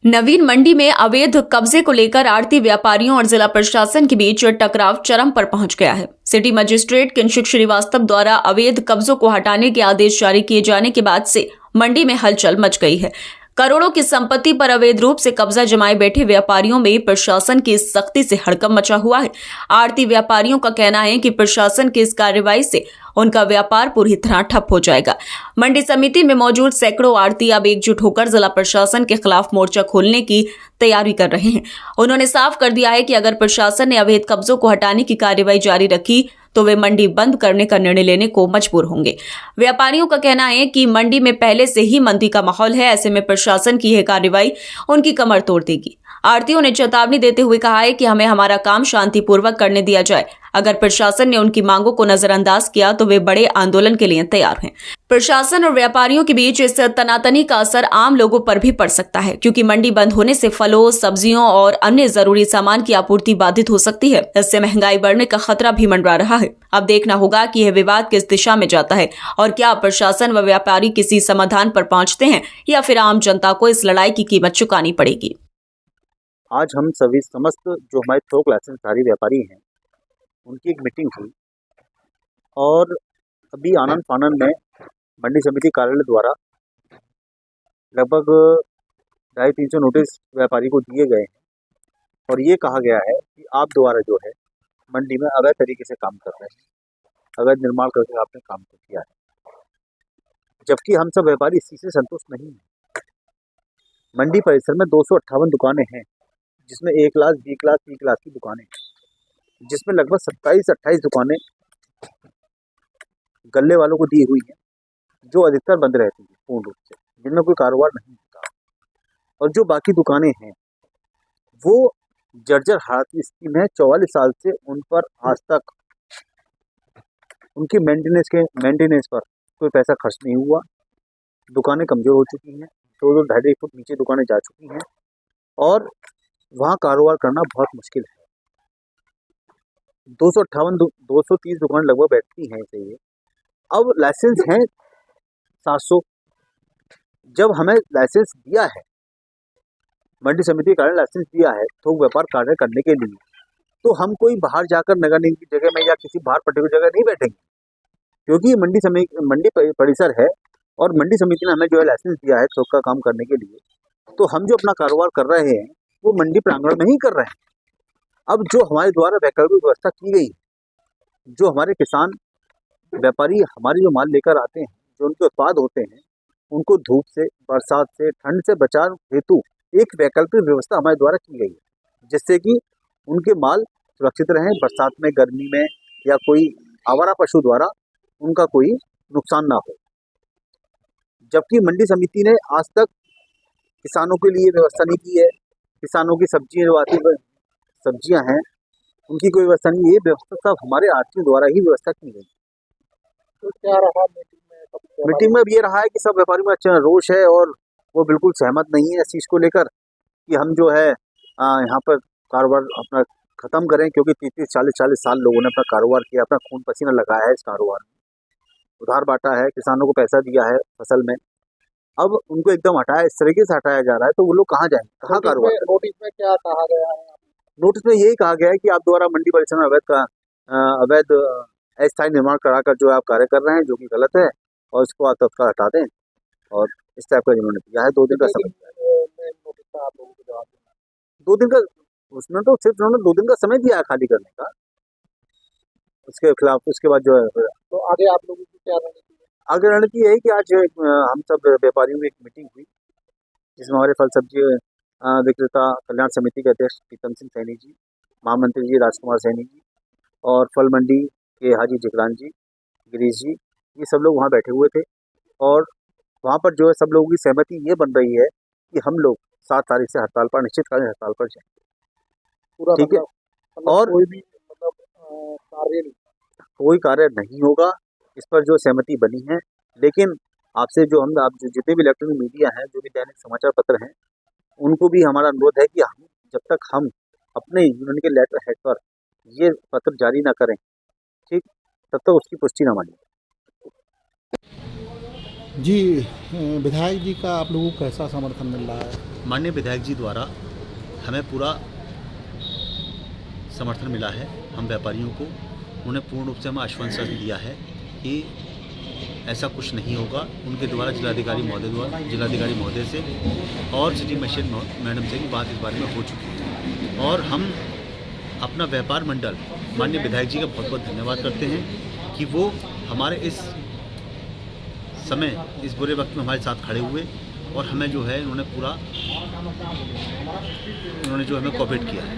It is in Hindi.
नवीन मंडी में अवैध कब्जे को लेकर आड़ती व्यापारियों और जिला प्रशासन के बीच टकराव चरम पर पहुंच गया है। सिटी मजिस्ट्रेट किंशुक श्रीवास्तव द्वारा अवैध कब्जों को हटाने के आदेश जारी किए जाने के बाद से मंडी में हलचल मच गई है। करोड़ों की संपत्ति पर अवैध रूप से कब्जा जमाए बैठे व्यापारियों में प्रशासन की इस सख्ती से हड़कंप मचा हुआ है। आड़ती व्यापारियों का कहना है कि प्रशासन की इस कार्रवाई से उनका व्यापार पूरी तरह ठप हो जाएगा। मंडी समिति में मौजूद सैकड़ों आड़ती अब एकजुट होकर जिला प्रशासन के खिलाफ मोर्चा खोलने की तैयारी कर रहे हैं। उन्होंने साफ कर दिया है कि अगर प्रशासन ने अवैध कब्जों को हटाने की कार्रवाई जारी रखी तो वे मंडी बंद करने का निर्णय लेने को मजबूर होंगे। व्यापारियों का कहना है कि मंडी में पहले से ही मंदी का माहौल है, ऐसे में प्रशासन की यह कार्रवाई उनकी कमर तोड़ देगी। आड़तियों ने चेतावनी देते हुए कहा है कि हमें हमारा काम शांतिपूर्वक करने दिया जाए। अगर प्रशासन ने उनकी मांगों को नजरअंदाज किया तो वे बड़े आंदोलन के लिए तैयार हैं। प्रशासन और व्यापारियों के बीच इस तनातनी का असर आम लोगों पर भी पड़ सकता है, क्योंकि मंडी बंद होने से फलों, सब्जियों और अन्य जरूरी सामान की आपूर्ति बाधित हो सकती है। इससे महंगाई बढ़ने का खतरा भी मंडरा रहा है। अब देखना होगा कि यह विवाद किस दिशा में जाता है और क्या प्रशासन व व्यापारी किसी समाधान पर पहुंचते हैं या फिर आम जनता को इस लड़ाई की कीमत चुकानी पड़ेगी। आज हम सभी समस्त जो हमारे थोक लाइसेंसधारी व्यापारी हैं उनकी एक मीटिंग हुई और अभी आनंद फानन में मंडी समिति कार्यालय द्वारा लगभग 250-300 नोटिस व्यापारी को दिए गए हैं और ये कहा गया है कि आप द्वारा जो है मंडी में अवैध तरीके से काम कर रहे हैं, अवैध निर्माण करके आपने काम को किया है, जबकि हम सब व्यापारी इस चीज़ से संतुष्ट नहीं हैं। मंडी परिसर में 258 दुकानें हैं, जिसमें 1 लाख, 20 लाख, 30 लाख की दुकानें, जिसमें लगभग 27-28 दुकानें गल्ले वालों को दी हुई हैं, जो अधिकतर बंद रहती हैं पूर्ण रूप से, जिनमें कोई कारोबार नहीं होता। और जो बाकी दुकानें हैं वो जर्जर हालत की स्थिति में है। 44 साल से उन पर आज तक उनकी मेंटेनेंस पर कोई पैसा खर्च नहीं हुआ। दुकानें कमज़ोर हो चुकी हैं, 2-2, 2.5 फुट नीचे दुकानें जा चुकी हैं और वहाँ कारोबार करना बहुत मुश्किल है। 230 दुकान लगभग बैठती हैं चाहिए। अब लाइसेंस हैं 700। जब हमें लाइसेंस दिया है, मंडी समिति कार्यालय लाइसेंस दिया है थोक व्यापार कार्य करने के लिए, तो हम कोई बाहर जाकर नगर निगम की जगह में या किसी बाहर पर्टिकुलर जगह नहीं बैठेंगे, क्योंकि मंडी परिसर है और मंडी समिति ने हमें जो है लाइसेंस दिया है थोक का काम करने के लिए, तो हम जो अपना कारोबार कर रहे हैं वो मंडी प्रांगण में ही कर रहे हैं। अब जो हमारे द्वारा वैकल्पिक व्यवस्था की गई, जो हमारे किसान व्यापारी हमारे जो माल लेकर आते हैं, जो उनके उत्पाद होते हैं, उनको धूप से, बरसात से, ठंड से बचाव हेतु एक वैकल्पिक व्यवस्था हमारे द्वारा की गई है, जिससे कि उनके माल सुरक्षित रहें, बरसात में, गर्मी में या कोई आवारा पशु द्वारा उनका कोई नुकसान ना हो। जबकि मंडी समिति ने आज तक किसानों के लिए व्यवस्था नहीं की है। किसानों की सब्जियां हैं, उनकी कोई व्यवस्था नहीं। ये व्यवस्था सब हमारे आड़तियों द्वारा ही व्यवस्था की गई। तो क्या रहा मीटिंग में अब ये रहा है कि सब व्यापारियों में अच्छा रोष है और वो बिल्कुल सहमत नहीं है इस चीज़ को लेकर कि हम जो है यहाँ पर कारोबार अपना ख़त्म करें, क्योंकि 30-40 साल लोगों ने अपना कारोबार किया, अपना खून पसीना लगाया है इस कारोबार में, उधार बांटा है, किसानों को पैसा दिया है फसल में। अब उनको एकदम हटाया, इस तरीके से हटाया जा रहा है, तो वो लोग कहाँ जाएंगे, कहाँ कारोबार? नोटिस में क्या कहा गया है? नोटिस में यही कहा गया है कि आप द्वारा मंडी परिसर में अवैध अस्थायी निर्माण कराकर जो आप कार्य कर रहे हैं, जो कि गलत है, और इसको आप तत्काल हटा दें। और इस टाइप का इन्होंने दिया है 2 दिन का समय। नोटिस का आप लोगों को जवाब देना 2 दिन का, उसमें तो सिर्फ उन्होंने 2 दिन का समय दिया है खाली करने का। उसके खिलाफ उसके बाद जो है तो आगे आप लोगों की क्या रणनीति है? आगे रणनीति यही कि आज हम सब व्यापारियों की एक मीटिंग हुई, जिसमें हमारे फल सब्जी विक्रेता कल्याण समिति के अध्यक्ष प्रीतम सिंह सैनी जी, महामंत्री जी राजकुमार सैनी जी और फल मंडी के हाजी जिगरान जी, गिरीश जी, ये सब लोग वहाँ बैठे हुए थे। और वहाँ पर जो है सब लोगों की सहमति ये बन रही है कि हम लोग 7 तारीख से हड़ताल पर, निश्चितकालीन हड़ताल पर जाएंगे। पूरा ठीक है, और कोई भी कोई कार्य नहीं होगा, इस पर जो सहमति बनी है। लेकिन आपसे जो आप जो जितने भी इलेक्ट्रॉनिक मीडिया हैं, जो भी दैनिक समाचार पत्र हैं, उनको भी हमारा अनुरोध है कि हम जब तक हम अपने यूनियन के लेटर हेड पर ये पत्र जारी ना करें, ठीक, तब तक उसकी पुष्टि ना मानिए। जी, विधायक जी का आप लोगों को कैसा समर्थन मिल रहा है? माननीय विधायक जी द्वारा हमें पूरा समर्थन मिला है। हम व्यापारियों को उन्हें पूर्ण रूप से हमें आश्वासन दिया है कि ऐसा कुछ नहीं होगा। उनके द्वारा जिलाधिकारी महोदय से और सिटी मजिस्ट्रेट मैडम से भी बात इस बारे में हो चुकी है और हम अपना व्यापार मंडल माननीय विधायक जी का बहुत बहुत धन्यवाद करते हैं कि वो हमारे इस समय इस बुरे वक्त में हमारे साथ खड़े हुए और हमें जो है इन्होंने जो हमें कोऑपरेट किया है।